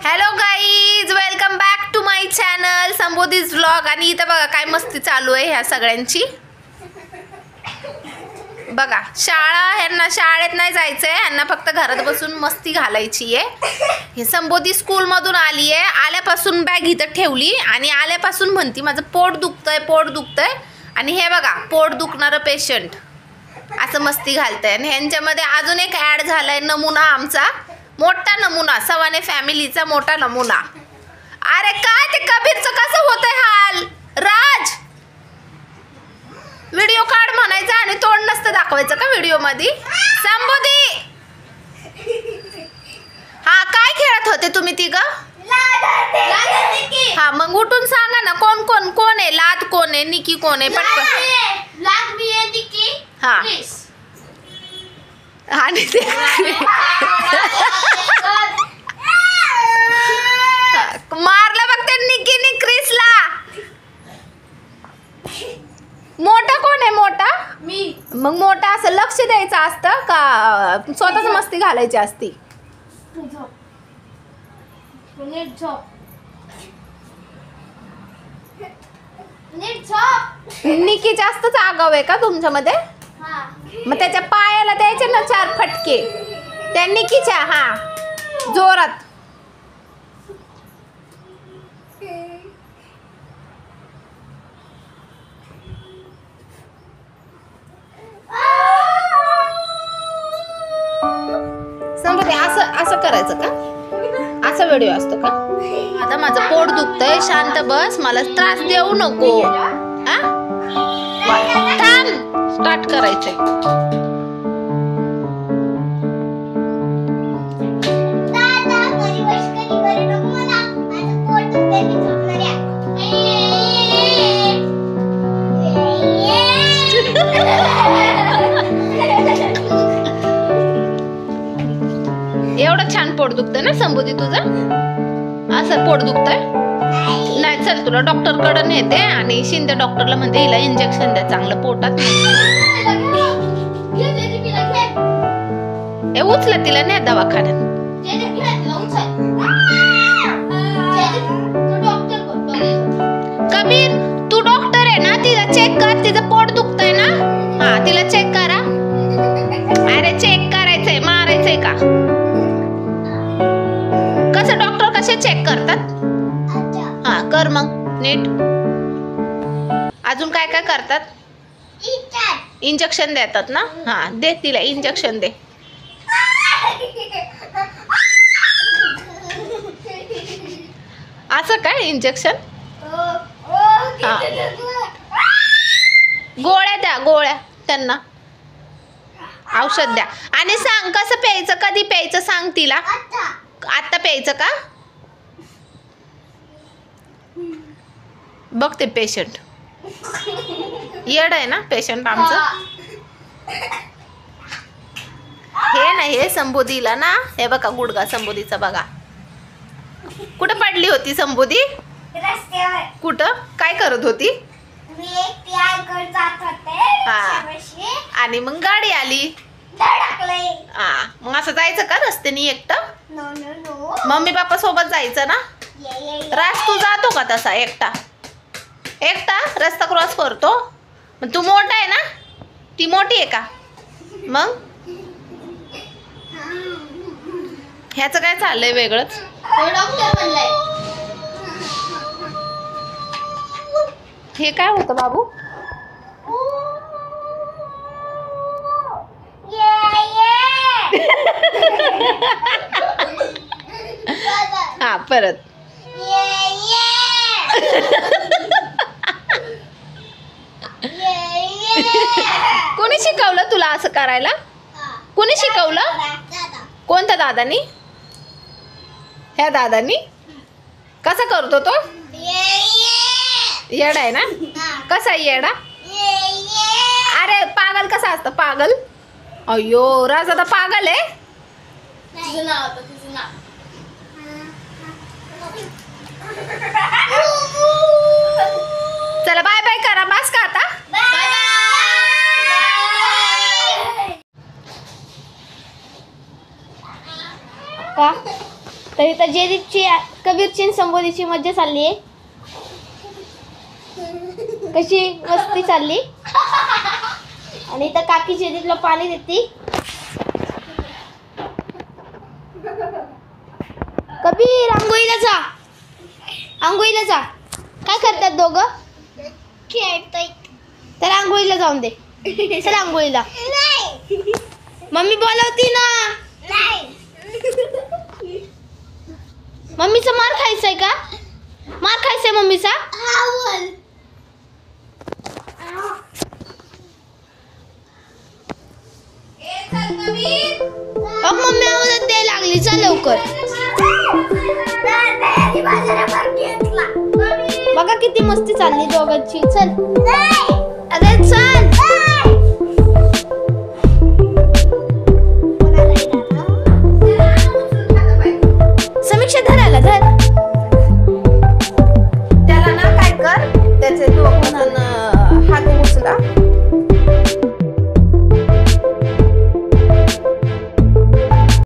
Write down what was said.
Hello guys, welcome back to my channel Sambodhi's vlog. आणि इथं बघा काय मस्ती चालू आहे ह्या सगळ्यांची. बघा ह्यांना शाळेत नाही जायचंय, ह्यांना फक्त घरात बसून मस्ती घालायची आहे. हे संबोधी स्कूलमधून आली आहे, आल्यापासून बॅग इथं ठेवली आणि आल्यापासून म्हणती माझं पोट दुखतंय. आणि हे बघा पोट दुखणारं पेशंट असं मस्ती घालतंय. आणि ह्यांच्यामध्ये अजून एक ॲड झालाय नमुना, आमचा मोठा नमुना, सवाने फॅमिलीचा मोठा नमुना. अरे काय ते कबीरचं कसं होतंय हाल. राज व्हिडिओ काढ म्हणायचा आणि तोंड नसतं दाखवायचं का व्हिडिओ मध्ये. संबोधी हा काय खेळत होते तुम्ही तिघं? हा मग उठून सांगा ना कोण कोण कोण आहे. लाद कोण आहे, निकी कोण आहे, पटकन. लाद मी आहे, निकी. हा आणि ते मारला बघ ते निकीनी क्रिसला. मोठा कोण आहे? मोठा मी. मग मोठा असं लक्ष द्यायचं असतं का स्वतःच मस्ती घालायची असती? निकी जास्तच आगाव आहे का तुमच्यामध्ये? मग त्याच्या पायाला द्यायचे ना 4 फटके त्या निकीच्या. हा जोरात. संबोधी असं करायचं का? असा व्हिडिओ असतो का? आता माझं पोट दुखतंय, शांत बस, मला त्रास देऊ नको. थांब, स्टार्ट करायचंय. एवढं छान पोट दुखतंय ना संबोधी तुझं? असं पोट दुखतंय? नाही, चल तुला डॉक्टर कडे नेते आणि शिंदे डॉक्टरला म्हणते हिला इंजेक्शन द्या चांगलं पोटात. हे उचला तिला न्या दवाखान्यात. कबीर तू डॉक्टर आहे ना, तिला चेक कर, तिचं पोट दुखतंय ना. हा तिला चेक करा. अरे चेक करायचंय, मारायचंय का? कसं डॉक्टर कसे चेक करतात? हा कर मग नीट. अजून काय काय करतात? इंजेक्शन देतात ना. हा दे तिला इंजेक्शन दे. असं काय इंजेक्शन? हा गोळ्या द्या, गोळ्या त्यांना, औषध द्या. आणि सांग कसं प्यायचं, कधी प्यायचं सांग तिला. आता प्यायचं का? बघ ते पेशंट येड आहे ना पेशंट आमचं. हे ना हे संबोधीला ना, हे बघा गुडगा संबोधीचा बघा. कुठं पडली होती संबोधी? कुठं काय करत होती? आणि मग गाडी आली. मग असं जायचं का रस्त्याने एकटं? मम्मी पप्पा सोबत जायचं ना. राज तू जातो का तसा एकटा रस्ता क्रॉस करतो? मग तू मोठा आहे ना, ती मोठी आहे का? मग ह्याचं काय चाललंय वेगळंच? हे काय होतं बाबू? हा परत. कोणी शिकवलं तुला असं करायला? कोणी शिकवलं? कोणत्या दादानी? ह्या दादानी? कसा करतो तो? येडा आहे ना. कसा येडा? अरे पागल कसा असतं पागल? अयो राज आता पागल आहे. चला बाय बाय करा, बस का आता? का? इथं जयदीपची कबीरची आणि संबोधीची मज्जा चालली आहे. कशी मस्ती चालली. आणि इथं काकी जयदीपला पाणी देते. कबीर आंघोळीला जा, आंघोळीला जा. काय करतात दोघं? खेळताय. तर आंघोळीला जाऊन दे. चल आंघोळीला. मम्मी बोलवती ना. मम्मीचा मार खायचाय का? मार खायचाय मम्मीचा? मम्मी आवाज द्यायला लागली. चल लवकर. बघा किती मस्ती चालली दोघांची. चल अरे चल. समीक्षा धरायला धर. त्याला ना काय कर, त्याचे दोघं हात उचला.